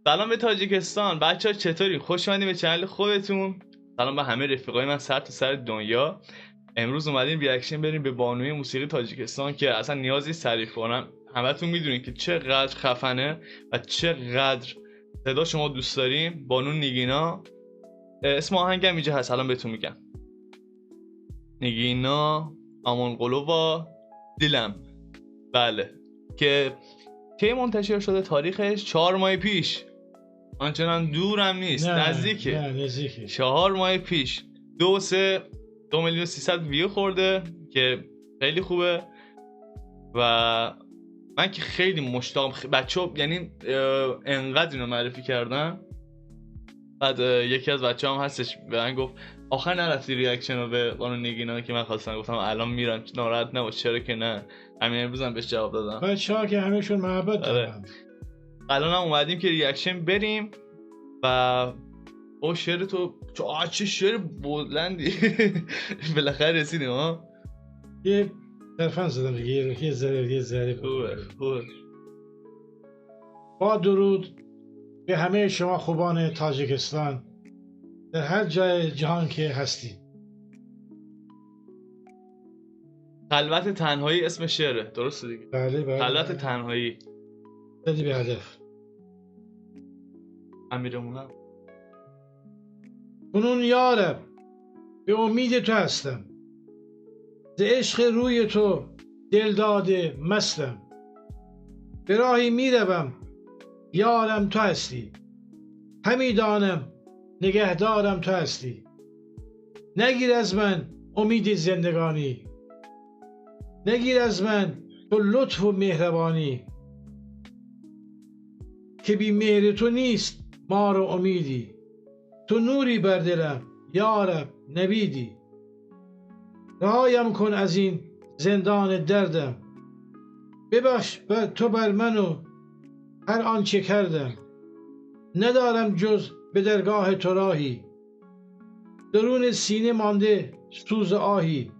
سلام به تاجیکستان. بچه ها چطوری؟ خوش اومدین به چنل خودتون. سلام به همه رفیقای من سر تا سر دنیا. امروز اومدیم ریاکشن بریم به بانوی موسیقی تاجیکستان که اصلا نیازی تعریف کنم. همتون میدونین که چقدر خفنه و چقدر صدا شما دوست داریم. بانو نیگینا. اسم آهنگم اینجا هست، الان بهتون میگم. نیگینا آمونقلووا دیلم. بله، که کی منتشر شده؟ تاریخش 4 ماه پیش. آنچنان دورم نیست، نزدیکه. نزدیکه. 4 ماه پیش 2,300,000 ویو خورده که خیلی خوبه. و من که خیلی مشتاقم. بچه‌ها یعنی انقدر اینو معرفی کردن. بعد یکی از بچه‌ها هم هستش به من گفت آخر نرفتی ریاکشن رو به بانو نیگینا که من خواستم. گفتم الان میرم، ناراحت نباش. چرا که نه، همین امروز هم بهش جواب دادم. بچه‌ها که همه‌شون محبت دارن. الان هم اومدیم که ریاکشن بریم و او شعر تو چه شعر بلندی. بالاخره رسیدیم ها. یه تلفن زدم دیگه، یه ذره خوبه. با درود به همه شما خوبان تاجیکستان در هر جای جهان که هستی. خلوت تنهایی اسم شعره، درسته دیگه؟ بله. خلوت تنهایی. زدی به هدف. امیرمونم. کنون یارب به امید تو هستم، ز عشق روی تو دل داده مستم. به راهی میروم یارم تو هستی، همی دانم نگهدارم تو هستی. نگیر از من امید زندگانی، نگیر از من تو لطف و مهربانی. که بی مهر تو نیست ما رو امیدی، تو نوری بر دلم یارب نویدی. رهایم کن از این زندان دردم، ببخش تو بر من و هر آنچه کردم. ندارم جز به درگاه تو راهی، درون سینه مانده سوز آهی.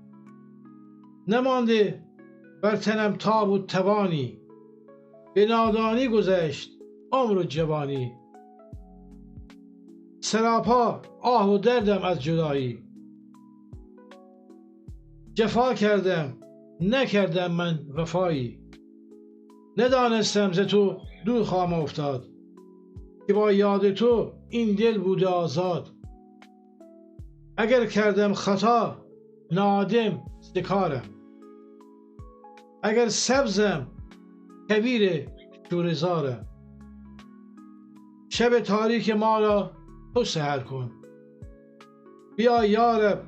نمانده بر تنم تاب و توانی، به نادانی گذشت عمر و جوانی. سراپا آه و دردم از جدایی، جفا کردم نکردم من وفایی. ندانستم ز تو دور خواهم افتاد، که با یاد تو این دل بوده آزاد. اگر کردم خطا نادم ز کارم، اگر سبزم کبیر شوره زارم. شب تاریک ما را تو سحر کن، بیا یارب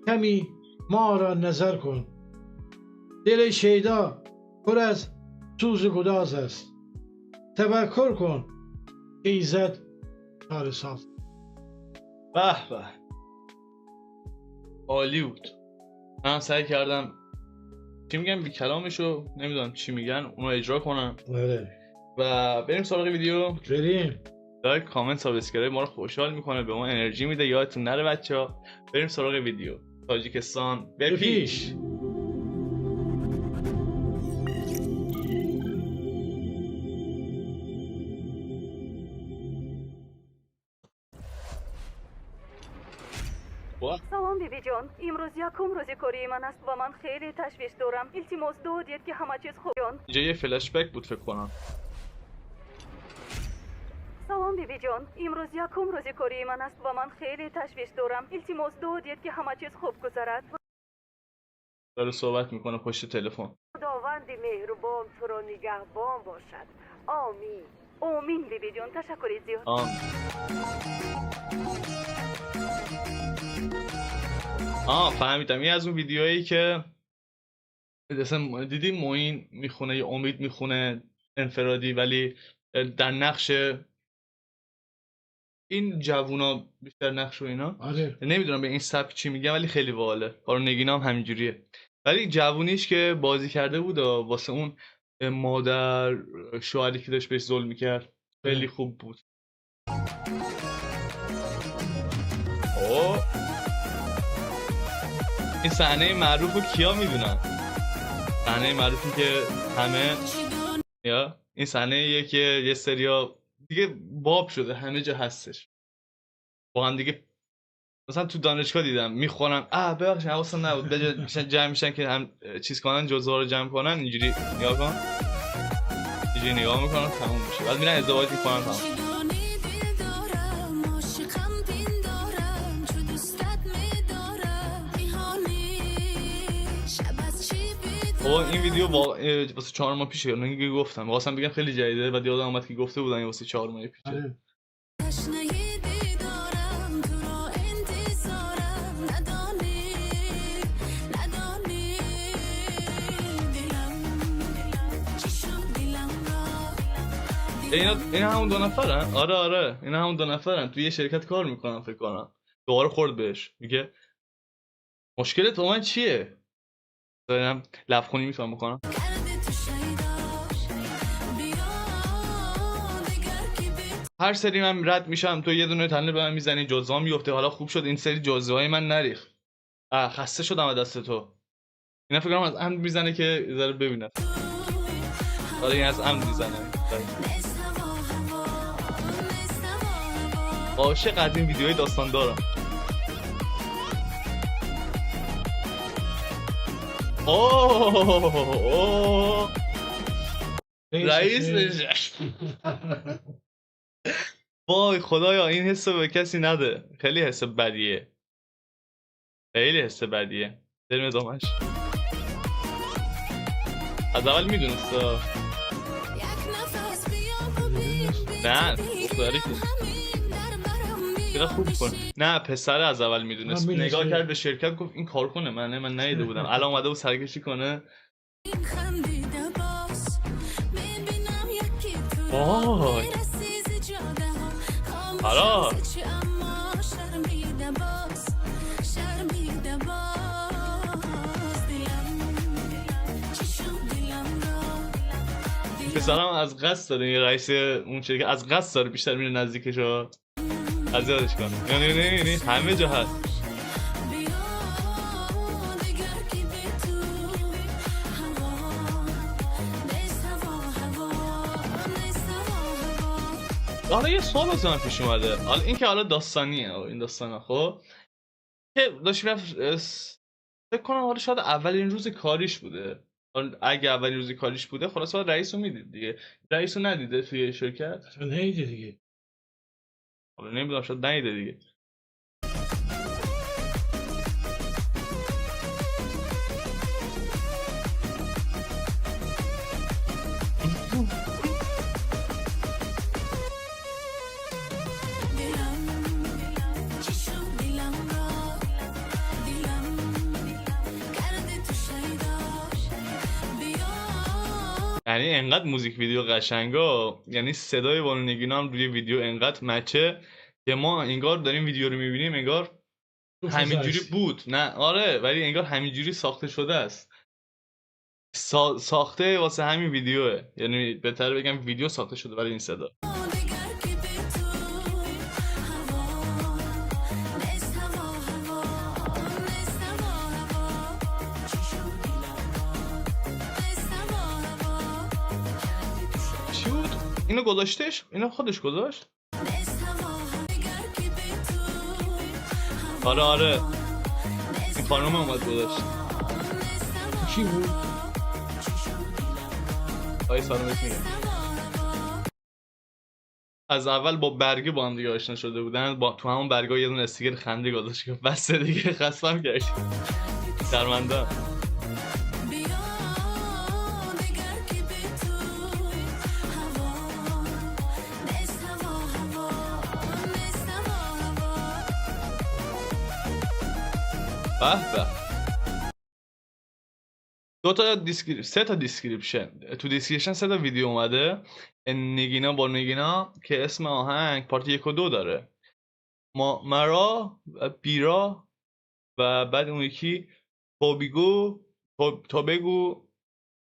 کمی ما را نظر کن. دل شیدا پر از سوز گداز است، تفکر کن که ایزد چاره ساز. به به، عالی بود. من سعی کردم چی میگم بی کلامشو، نمیدونم چی میگن، اونو اجرا کنم. و بریم سراغ ویدیو. بریم. لایک، کامنت، سابسکرایب ما رو خوشحال میکنه، به ما انرژی میده. یادتون نره بچه‌ها. بریم سراغ ویدیو. تاجیکستان به پیش. سلام بیبی جان، امروز یکم روزی کاری من است و من خیلی تشویش دارم. التماس دادید که همه چیز خوب جان. اینجا یه فلش بک بود فکر کنم. سلام بیبی جان، امروز یکم روزی کاری من است و من خیلی تشویش دارم. التماس دادید که همه چیز خوب گذرد. داره صحبت میکنه پشت تلفن. خداوند مهربان تو را نگهبان باشد. آمین. آمین بیبی جان، تشکر زیاد. فهمیدم. این از اون ویدیوهایی که مثلا دیدی معین میخونه یا امید میخونه انفرادی، ولی در نقش این جوونا بیشتر نقش و اینا. آره. نمیدونم به این سبک چی میگم ولی خیلی باحاله. بانو نیگینا هم همینجوریه، ولی جوونیش که بازی کرده بود واسه اون مادر شوهری که داشت بهش ظلم میکرد خیلی خوب بود. این صحنه معروف رو کیا میدونن؟ صحنه معروفی که همه این صحنه یه که یه سریا دیگه باب شده، همه جا هستش. با هم دیگه مثلا تو دانشگاه دیدم میخورن ببخشید حواسم نبود، به جا جمع میشن که هم چیز کنن، جزوه رو جمع کنن، اینجوری نگاه کن، اینجوری نگاه میکنن تموم میشه، بعد میرن ازدواج میکنن تموم. این ویدیو واسه 4 ماه پیشه، نگه گفتم واسه بگم خیلی جدیده، بعد یادم اومد که گفته بودن واسه 4 ماه پیشه. اینا همون دو نفرن؟ آره اینا همون دو نفرن، توی یه شرکت کار میکنن فکر کنم. دوباره خورد بهش، میگه مشکلت با من چیه؟ دارم لبخونی میتونم بکنم. هر سری من رد میشم تو یه دونه تنه به من میزنی، جزوه میفته. حالا خوب شد این سری جزوه های من نریخ، خسته شدم از دست تو. اینا فکر کنم از عمد میزنه که یه ذره ببینه. آره این از عمد میزنه. عاشق از این ویدیوهای داستان دارم. رئیس نشست. وای خدایا این حسو به کسی نده، خیلی حس بدیه، خیلی حس بدیه. بریم ادامهش. از اول میدونست نه دختری که اینا خوب کن. نه پسر از اول میدونست، نگاه کرد به شرکت گفت این کار کنه، من ندیده بودم، الان اومده بود سرکشی کنه. وای حالا پسرم از قصد داره، یه رئیس اون شرکت از قصد داره بیشتر میره نزدیکشو اذیتش کنه. یعنی همه جا هست. حالا یه سوال از من پیش اومده، حالا این که حالا داستانیه، این داستانه خب که داشت میرفت فکر کنم حالا شاید اولین روز کاریش بوده، اگه اولین روز کاریش بوده خلاص باید رئیس رو میدید دیگه. رئیس رو ندیده توی شرکت؟ ندیده دیگه. حالا نمیدونم شاید ندیده دیگه. یعنی انقدر موزیک ویدیو قشنگا، یعنی صدای بانو نگینا هم روی ویدیو انقدر مچه که ما انگار داریم ویدیو رو میبینیم انگار همینجوری بود. نه آره ولی انگار همینجوری ساخته شده است، ساخته واسه همین ویدیوه، یعنی بهتره بگم ویدیو ساخته شده برای این صدا. اینو گذاشتش؟ اینو خودش گذاشت؟ آره این خانوم اومد گذاشت. چی بود؟ آی سلامت میگم. از اول با برگه با هم دیگه آشنا شده بودن، تو همون برگه یه دونه استیکر خنده گذاشت که بس دیگه خستم کردی. شرمنده. به سه تا دیسکریپشن تو دیسکریپشن 3 تا ویدیو اومده نگینا با نگینا که اسم آهنگ پارت 1 و 2 داره، مرا بیرا و بعد اون یکی توبگو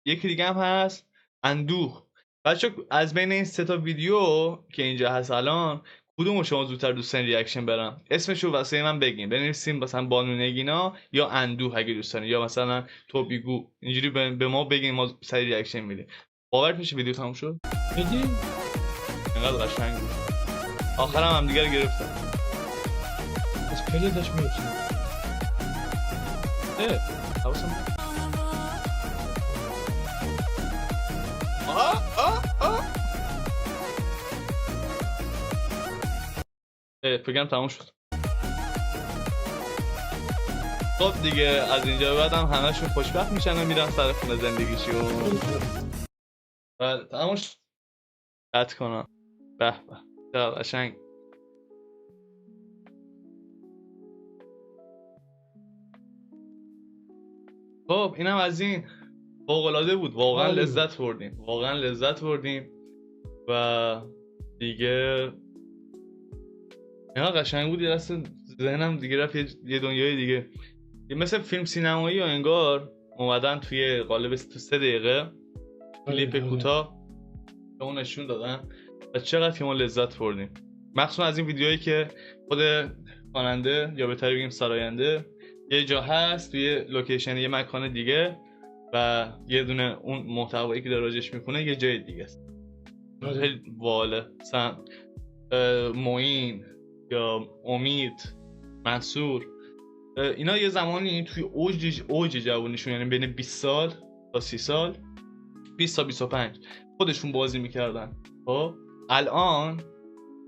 یکی دیگه هم هست اندوه. بچه از بین این 3 تا ویدیو که اینجا هست الان کدومو شما زودتر دوست دارین ریاکشن برم؟ اسمشو واسه من بگین، بنویسیم مثلا بانو نگینا یا اندوه اگه دوست دارین، یا مثلا توبیگو، اینجوری به ما بگین، ما سری ریاکشن میدیم. باور میشه ویدیو تموم شد؟ بدیم؟ انقدر قشنگ بود. آخرم هم دیگر گرفتن. از پله داشت می‌افتاد. حواسم فکرم تموم شد. خب دیگه از اینجا به بعد هم همه‌شون خوشبخت میشن و میرن سر خونه زندگیشون. بله تموم شد. قطع کنم. به به چقدر قشنگ. خب اینم از این. فوق‌العاده بود. واقعا لذت بردیم و دیگه اینا قشنگ بود. یه دست ذهنم دیگه رفت یه دنیای دیگه. مثل فیلم سینمایی و انگار اومدن توی قالب تو 3 دقیقه کلیپ کوتاه به اون نشون دادن و چقدر که ما لذت بردیم. مخصوصا از این ویدیوهایی که خود خواننده یا بهتر بگیم سراینده یه جا هست توی لوکیشن یه مکان دیگه و یه دونه اون محتوایی که داره راجعش میکنه یه جای دیگه است. خیلی باله. مثلا معین یا امید، منصور، اینا یه زمانی توی اوج جوانیشون، یعنی بین 20 سال تا 30 سال، 20 تا 25 خودشون بازی میکردن. خب الان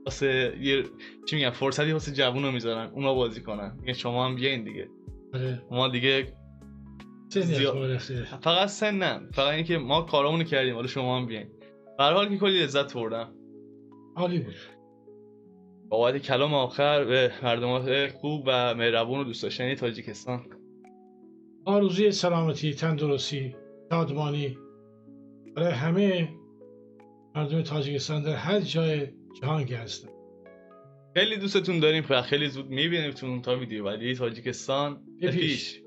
واسه یه چی میگن فرصتی واسه جوونا میذارن اونا بازی کنن. میگن شما هم بیاین دیگه. ما دیگه فقط سن نه، فقط اینکه ما کارامونو کردیم حالا شما هم بیاین. به هر حال که کلی لذت بردم. عالی بود. بابت کلام آخر به مردم خوب و مهربون و دوست داشتنی تاجیکستان آرزوی سلامتی، تندرستی، شادمانی برای همه مردم تاجیکستان در هر جای جهان که هستن. خیلی دوستتون داریم و خیلی زود میبینیمتون تا ویدیو بعدی. تاجیکستان پیش.